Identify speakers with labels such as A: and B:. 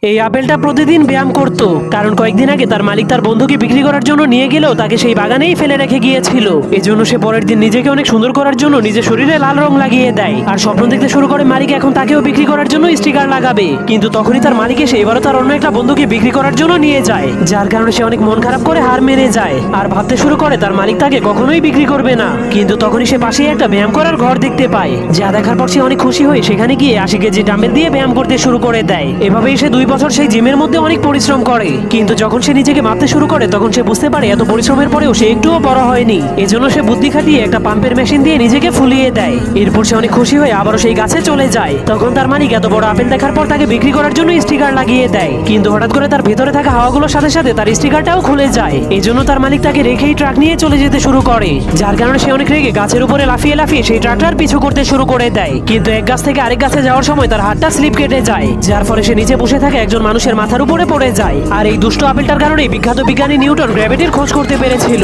A: এই আপেলটা প্রতিদিন ব্যায়াম করত, কারণ কয়েকদিন আগে তার মালিক তার বন্ধুকে বিক্রি করার জন্য নিয়ে গেলেও তাকে সেই বাগানেই ফেলে রেখে গিয়েছিল। এজন্য সে পরের দিন নিজেকে অনেক সুন্দর করার জন্য নিজের শরীরে লাল রং লাগিয়ে দেয় আর স্বপ্ন দেখতে শুরু করে মালিক এখন তাকেও বিক্রি করার জন্য স্টিকার লাগাবে। কিন্তু তখনই তার মালিক এসে এবারও তার অন্য একটা বন্ধুকে বিক্রি করার জন্য নিয়ে যায়, যার কারণে সে অনেক মন খারাপ করে হার মেনে যায় আর ভাবতে শুরু করে তার মালিক তাকে কখনোই বিক্রি করবে না। কিন্তু তখনই সে পাশেই একটা ব্যায়াম করার ঘর দেখতে পায়, যা দেখার পর সে অনেক খুশি হয়ে সেখানে গিয়ে 80 কেজি ডাম্বেল দিয়ে ব্যায়াম করতে শুরু করে দেয়। এভাবেই সে 2 বছর সেই জিমের মধ্যে অনেক পরিশ্রম করে, কিন্তু যখন সে নিজেকে মাপতে শুরু করে তখন সে বুঝতে পারে এত পরিশ্রমের পরেও সে একটুও বড় হয়নি। এজন্য সে বুদ্ধি খাটিয়ে একটা পাম্পের মেশিন দিয়ে নিজেকে ফুলিয়ে দেয়। এরপর সে অনেক খুশি হয়ে আবারও সেই গাছে চলে যায়। তখন তার মালিক এত বড় আপেল দেখার পর তাকে বিক্রি করার জন্য স্টিকার লাগিয়ে দেয়, কিন্তু হঠাৎ করে তার ভেতরে থাকা হাওয়াগুলোর সাথে সাথে তার স্টিকারটাও খুলে যায়। এজন্য তার মালিক তাকে রেখেই ট্রাক নিয়ে চলে যেতে শুরু করে, যার কারণে সে অনেক রেগে গাছের উপরে লাফিয়ে লাফিয়ে সেই ট্রাকটার পিছু করতে শুরু করে দেয়। কিন্তু এক গাছ থেকে আরেক গাছে যাওয়ার সময় তার হাতটা স্লিপ কেটে যায়, যার ফলে সে নিচে বসে থাকে একজন মানুষের মাথার উপরে পড়ে যায়। আর এই দুষ্ট আপেলটার কারণে বিখ্যাত বিজ্ঞানী নিউটন গ্র্যাভিটির খোঁজ করতে পেরেছিল।